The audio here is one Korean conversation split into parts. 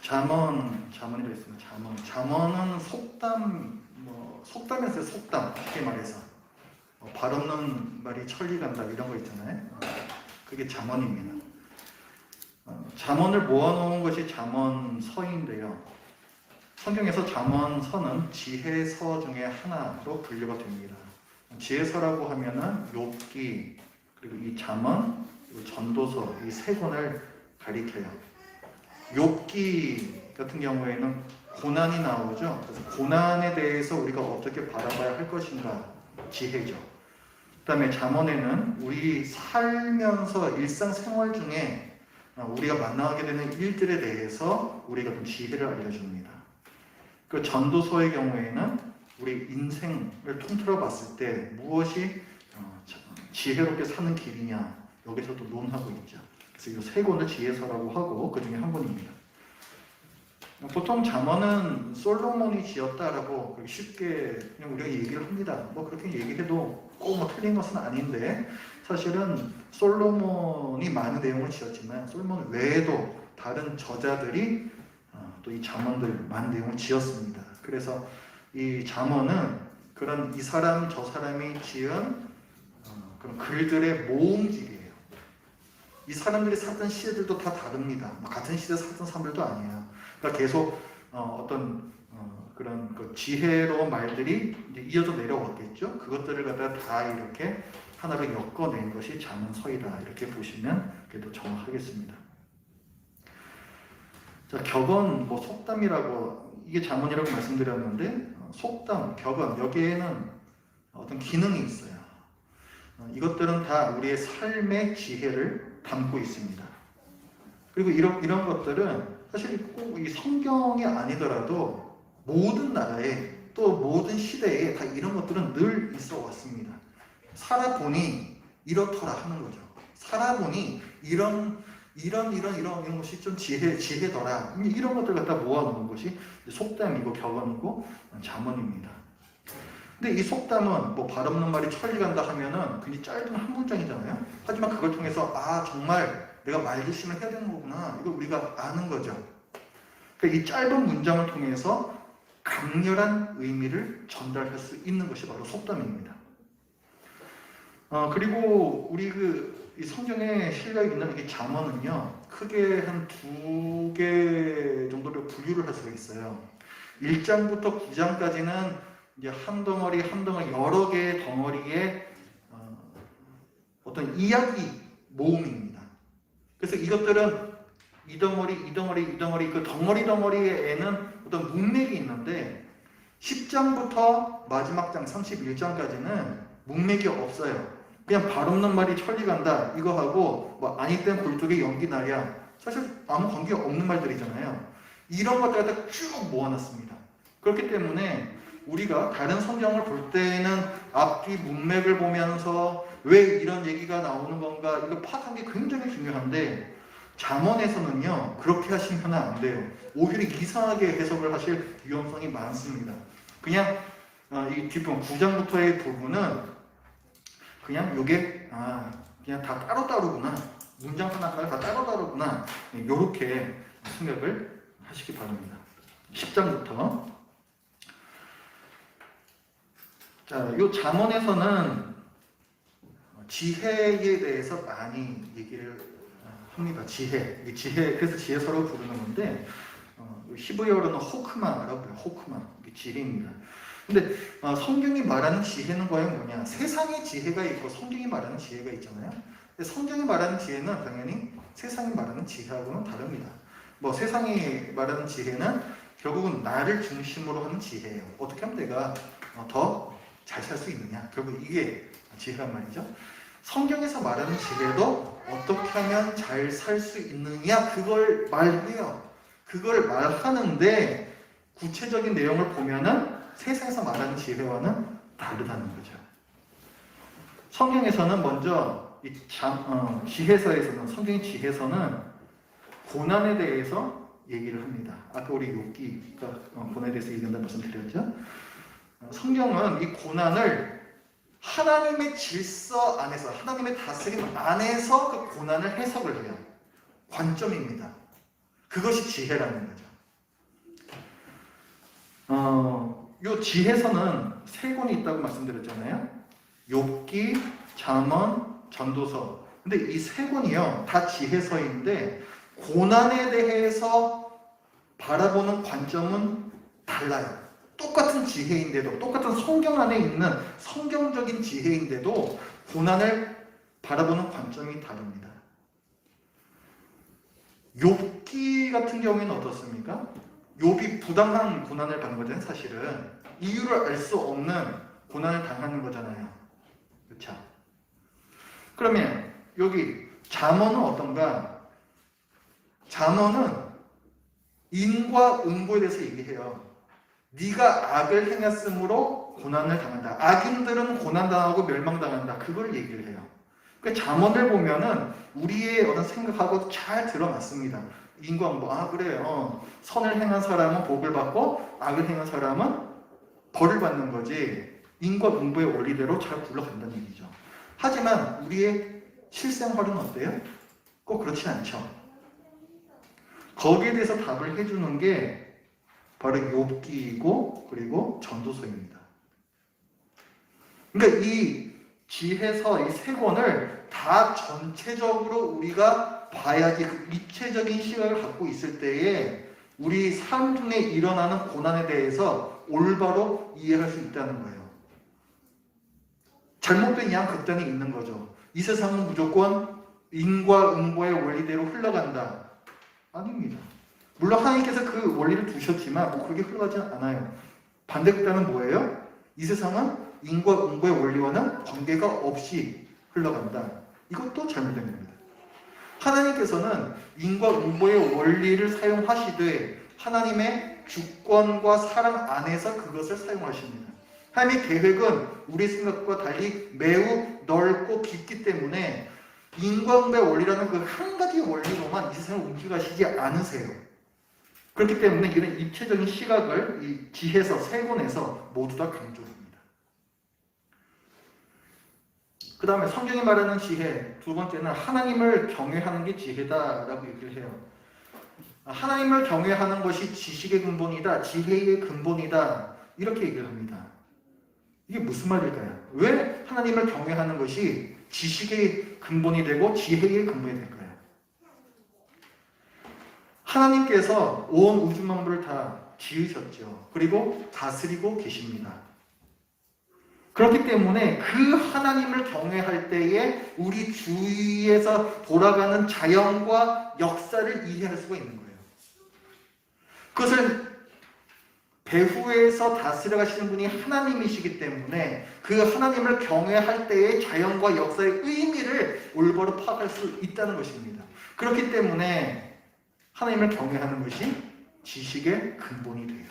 잠언이라고 있습니다. 잠언은 속담에서 속담, 쉽게 말해서 발 없는 말이 천리 간다 이런 거 있잖아요. 그게 잠언입니다. 잠언을 모아놓은 것이 잠언서인데요. 성경에서 잠언서는 지혜서 중에 하나로 분류가 됩니다. 지혜서라고 하면은 욥기, 그리고 이 잠언, 그리고 전도서 이 세 권을 가리켜요. 욥기 같은 경우에는 고난이 나오죠. 그래서 고난에 대해서 우리가 어떻게 바라봐야 할 것인가, 지혜죠. 그 다음에 잠언에는 우리 살면서 일상생활 중에 우리가 만나게 되는 일들에 대해서 우리가 좀 지혜를 알려줍니다. 그 전도서의 경우에는 우리 인생을 통틀어 봤을 때 무엇이 지혜롭게 사는 길이냐, 여기서도 논하고 있죠. 그래서 이 세 권을 지혜서라고 하고 그 중에 한 권입니다. 보통 잠언은 솔로몬이 지었다라고 쉽게 그냥 우리가 얘기를 합니다. 그렇게 얘기해도 꼭 틀린 것은 아닌데, 사실은 솔로몬이 많은 내용을 지었지만 솔로몬 외에도 다른 저자들이 또 이 잠언들 많은 내용을 지었습니다. 그래서 이 잠언은 그런 이 사람 저 사람이 지은 그런 글들의 모음집이에요. 이 사람들이 살던 시대들도 다 다릅니다. 같은 시대에 살던 사람들도 아니에요. 그러니까 계속 그런 그 지혜로운 말들이 이제 이어져 내려왔겠죠. 그것들을 갖다가 다 이렇게 하나로 엮어낸 것이 잠언서이다, 이렇게 보시면 그래도 정확하겠습니다. 자, 격언, 속담이라고, 이게 잠언이라고 말씀드렸는데, 속담, 격언, 여기에는 어떤 기능이 있어요. 이것들은 다 우리의 삶의 지혜를 담고 있습니다. 그리고 이런 것들은 사실 꼭 이 성경이 아니더라도 모든 나라에, 또 모든 시대에 다 이런 것들은 늘 있어 왔습니다. 살아보니 이렇더라 하는 거죠. 살아보니 이런 것이 좀 지혜더라. 이런 것들 갖다 모아놓은 것이 속담이고 격언이고 잠언입니다. 근데 이 속담은 발 없는 말이 천리 간다 하면은 굉장히 짧은 한 문장이잖아요. 하지만 그걸 통해서 정말 내가 말조심을 해야 되는 거구나, 이걸 우리가 아는 거죠. 그러니까 이 짧은 문장을 통해서 강렬한 의미를 전달할 수 있는 것이 바로 속담입니다. 그리고 우리 이 성경에 실려 있는 이 잠언은요, 크게 한 2개 정도로 분류를 할 수가 있어요. 1장부터 9장까지는 이제 한 덩어리 여러 개의 덩어리의 어떤 이야기 모음입니다. 그래서 이것들은 이 덩어리 그 덩어리에는 어떤 문맥이 있는데, 10장부터 마지막 장 31장까지는 문맥이 없어요. 그냥 발 없는 말이 천리 간다 이거하고 아니 땐 굴뚝에 연기 나랴, 사실 아무 관계가 없는 말들이잖아요. 이런 것들 갖다 쭉 모아놨습니다. 그렇기 때문에 우리가 다른 성경을 볼 때는 앞뒤 문맥을 보면서 왜 이런 얘기가 나오는 건가, 이거 파악하는 게 굉장히 중요한데, 잠언에서는요 그렇게 하시면 안 돼요. 오히려 이상하게 해석을 하실 위험성이 많습니다. 그냥 이 뒷부분 9장부터의 부분은 그냥 요게 그냥 다 따로따로구나, 문장 하나가 다 따로따로구나, 요렇게 생각을 하시기 바랍니다. 10장부터. 자, 요 잠언에서는 지혜에 대해서 많이 얘기를 합니다. 지혜, 그래서 지혜서라고 부르는 건데, 히브리어로는 호크마라고 해요. 호크마, 이게 지혜입니다. 근데 성경이 말하는 지혜는 과연 뭐냐? 세상의 지혜가 있고 성경이 말하는 지혜가 있잖아요. 근데 성경이 말하는 지혜는 당연히 세상이 말하는 지혜하고는 다릅니다. 세상이 말하는 지혜는 결국은 나를 중심으로 하는 지혜예요. 어떻게 하면 내가 더 잘 살 수 있느냐, 결국 이게 지혜란 말이죠. 성경에서 말하는 지혜도 어떻게 하면 잘 살 수 있느냐, 그걸 말해요. 그걸 말하는데 구체적인 내용을 보면은 세상에서 말하는 지혜와는 다르다는 거죠. 성경에서는 먼저 지혜서에서는, 성경의 지혜서는 고난에 대해서 얘기를 합니다. 아까 우리 욥기가 고난에 대해서 얘기한다는 말씀 드렸죠. 성경은 이 고난을 하나님의 질서 안에서, 하나님의 다스림 안에서 그 고난을 해석을 해요. 관점입니다. 그것이 지혜라는 거죠. 요 지혜서는 세 권이 있다고 말씀드렸잖아요. 욥기, 잠언, 전도서. 근데 이 세 권이요, 다 지혜서인데 고난에 대해서 바라보는 관점은 달라요. 똑같은 지혜인데도, 똑같은 성경 안에 있는 성경적인 지혜인데도 고난을 바라보는 관점이 다릅니다. 욥기 같은 경우에는 어떻습니까? 욥이 부당한 고난을 받는 거잖아요. 사실은 이유를 알 수 없는 고난을 당하는 거잖아요. 그렇죠? 그러면 여기 잠언은 어떤가? 잠언은 인과 응보에 대해서 얘기해요. 네가 악을 행했으므로 고난을 당한다. 악인들은 고난당하고 멸망당한다. 그걸 얘기를 해요. 그러니까 잠언을 보면은 우리의 어떤 생각하고 잘 드러났습니다. 인과응보. 아 그래요. 선을 행한 사람은 복을 받고 악을 행한 사람은 벌을 받는 거지. 인과응보의 원리대로 잘 굴러간다는 얘기죠. 하지만 우리의 실생활은 어때요? 꼭 그렇지 않죠. 거기에 대해서 답을 해주는 게 바로 욥기이고 그리고 전도서입니다. 그러니까 이 지혜서 이 세 권을 다 전체적으로 우리가 봐야지 그 입체적인 시각을 갖고 있을 때에 우리 삶 중에 일어나는 고난에 대해서 올바로 이해할 수 있다는 거예요. 잘못된 양극단이 있는 거죠. 이 세상은 무조건 인과응보의 원리대로 흘러간다. 아닙니다. 물론 하나님께서 그 원리를 두셨지만 뭐 그렇게 흘러가지 않아요. 반대극단은 뭐예요? 이 세상은 인과응보의 원리와는 관계가 없이 흘러간다. 이것도 잘못된 겁니다. 하나님께서는 인과응보의 원리를 사용하시되 하나님의 주권과 사랑 안에서 그것을 사용하십니다. 하나님의 계획은 우리 생각과 달리 매우 넓고 깊기 때문에 인과응보의 원리라는 그 한 가지 원리로만 이 세상을 움직이시지 않으세요. 그렇기 때문에 이런 입체적인 시각을 이 지혜서 세 권에서 모두 다 강조합니다. 그 다음에 성경이 말하는 지혜 두 번째는 하나님을 경외하는 게 지혜다라고 얘기를 해요. 하나님을 경외하는 것이 지식의 근본이다, 지혜의 근본이다 이렇게 얘기를 합니다. 이게 무슨 말일까요? 왜 하나님을 경외하는 것이 지식의 근본이 되고 지혜의 근본이 될까요? 하나님께서 온 우주 만물을 다 지으셨죠. 그리고 다스리고 계십니다. 그렇기 때문에 그 하나님을 경외할 때에 우리 주위에서 돌아가는 자연과 역사를 이해할 수가 있는 거예요. 그것을 배후에서 다스려 가시는 분이 하나님이시기 때문에 그 하나님을 경외할 때의 자연과 역사의 의미를 올바로 파악할 수 있다는 것입니다. 그렇기 때문에 하나님을 경외하는 것이 지식의 근본이 돼요.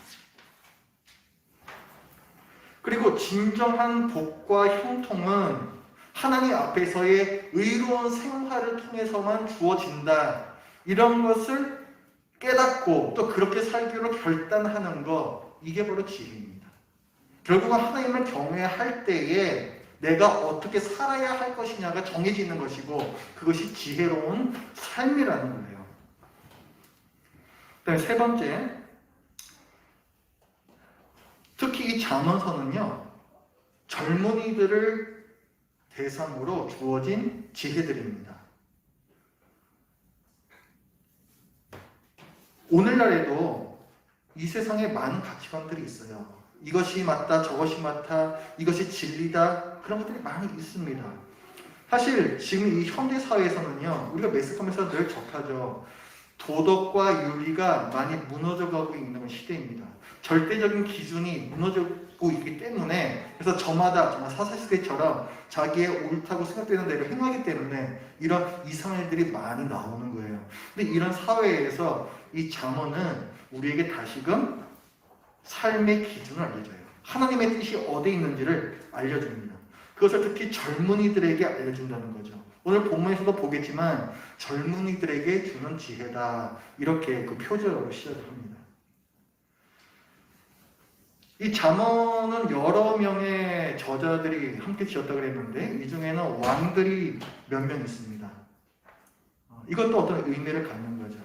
그리고 진정한 복과 형통은 하나님 앞에서의 의로운 생활을 통해서만 주어진다. 이런 것을 깨닫고 또 그렇게 살기로 결단하는 것, 이게 바로 지혜입니다. 결국은 하나님을 경외할 때에 내가 어떻게 살아야 할 것이냐가 정해지는 것이고 그것이 지혜로운 삶이라는 거예요. 그다음에 세 번째, 특히 이 잠언서는요, 젊은이들을 대상으로 주어진 지혜들입니다. 오늘날에도 이 세상에 많은 가치관들이 있어요. 이것이 맞다, 저것이 맞다, 이것이 진리다, 그런 것들이 많이 있습니다. 사실 지금 이 현대사회에서는요, 우리가 매스컴에서 늘 접하죠. 도덕과 윤리가 많이 무너져가고 있는 시대입니다. 절대적인 기준이 무너지고 있기 때문에 그래서 저마다 정말 사사시대처럼 자기의 옳다고 생각되는 대로 행하기 때문에 이런 이상한 일들이 많이 나오는 거예요. 근데 이런 사회에서 이 잠언은 우리에게 다시금 삶의 기준을 알려줘요. 하나님의 뜻이 어디에 있는지를 알려줍니다. 그것을 특히 젊은이들에게 알려준다는 거죠. 오늘 본문에서도 보겠지만 젊은이들에게 주는 지혜다, 이렇게 그 표제어로 시작을 합니다. 이 잠언은 여러 명의 저자들이 함께 지었다고 그랬는데 이 중에는 왕들이 몇 명 있습니다. 이것도 어떤 의미를 갖는 거죠.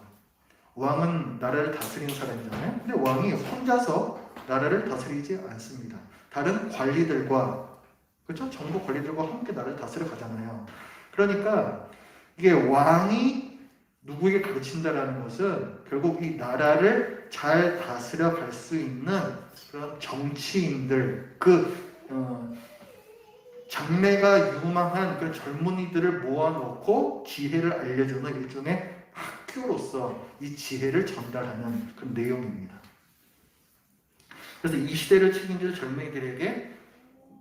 왕은 나라를 다스리는 사람이잖아요. 근데 왕이 혼자서 나라를 다스리지 않습니다. 다른 관리들과, 그렇죠? 정부 관리들과 함께 나라를 다스려 가잖아요. 그러니까 이게 왕이 누구에게 가르친다라는 것은 결국 이 나라를 잘 다스려 갈 수 있는 그런 정치인들, 장래가 유망한 그 젊은이들을 모아놓고 지혜를 알려주는 일종의 학교로서 이 지혜를 전달하는 그런 내용입니다. 그래서 이 시대를 책임질 젊은이들에게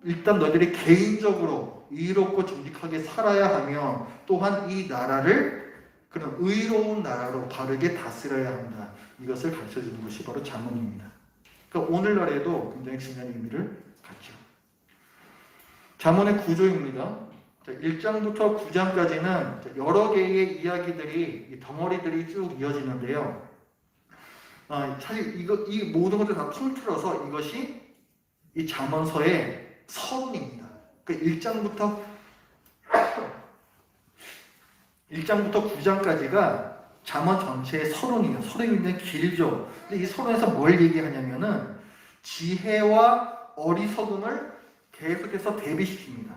일단 너희들이 개인적으로 의롭고 정직하게 살아야 하며 또한 이 나라를 그런 의로운 나라로 바르게 다스려야 한다. 이것을 가르쳐주는 것이 바로 잠언입니다. 그러니까 오늘날에도 굉장히 중요한 의미를 갖죠. 잠언의 구조입니다. 1장부터 9장까지는 여러 개의 이야기들이, 덩어리들이 쭉 이어지는데요. 사실 이 모든 것들 다 통틀어서 이것이 이 잠언서의 서론입니다. 그러니까 1장부터 9장까지가 잠언 전체의 서론이에요. 서론이 굉장히 길죠. 근데 이 서론에서 뭘 얘기하냐면은 지혜와 어리석음을 계속해서 대비시킵니다.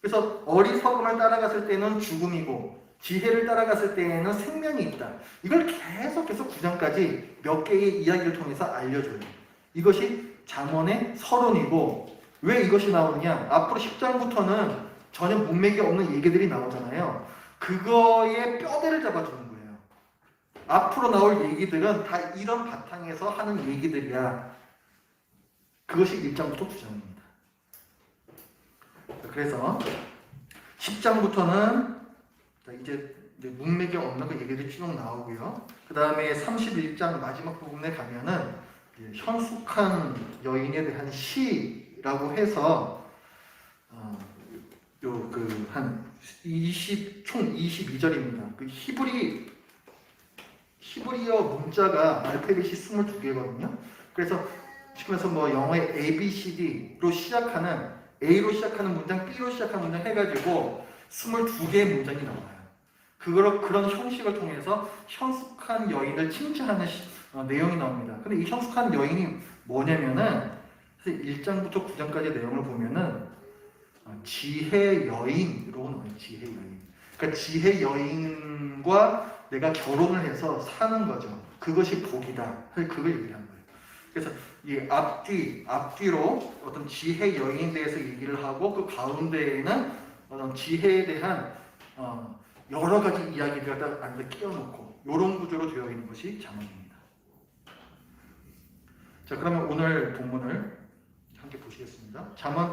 그래서 어리석음을 따라갔을 때는 죽음이고 지혜를 따라갔을 때에는 생명이 있다. 이걸 계속해서 9장까지 몇 개의 이야기를 통해서 알려줘요. 이것이 잠언의 서론이고, 왜 이것이 나오느냐? 앞으로 10장부터는 전혀 문맥이 없는 얘기들이 나오잖아요. 그거에 뼈대를 잡아주는 거예요. 앞으로 나올 얘기들은 다 이런 바탕에서 하는 얘기들이야. 그것이 1장부터 9장입니다. 그래서 10장부터는 이제 문맥이 없는 그 얘기들이 쭉 나오고요. 그 다음에 31장 마지막 부분에 가면은 현숙한 여인에 대한 시라고 해서 총 22절입니다. 그 히브리어 문자가 알파벳이 22개거든요. 그래서 지금에서 뭐 영어의 A, B, C, D로 시작하는, A로 시작하는 문장, B로 시작하는 문장 해가지고 22개의 문장이 나와요. 그런 형식을 통해서 현숙한 여인을 칭찬하는 내용이 나옵니다. 근데 이 현숙한 여인이 뭐냐면은 1장부터 9장까지의 내용을 보면은 지혜 여인으로 나와요. 지혜 여인. 그러니까 지혜 여인과 내가 결혼을 해서 사는 거죠. 그것이 복이다. 그걸 얘기하는 거예요. 그래서 이 앞뒤로 어떤 지혜 여인에 대해서 얘기를 하고 그 가운데에는 어떤 지혜에 대한 여러 가지 이야기를 갖다 안에 끼워놓고 이런 구조로 되어 있는 것이 잠언입니다. 자, 그러면 오늘 본문을 함께 보시겠습니다. 잠언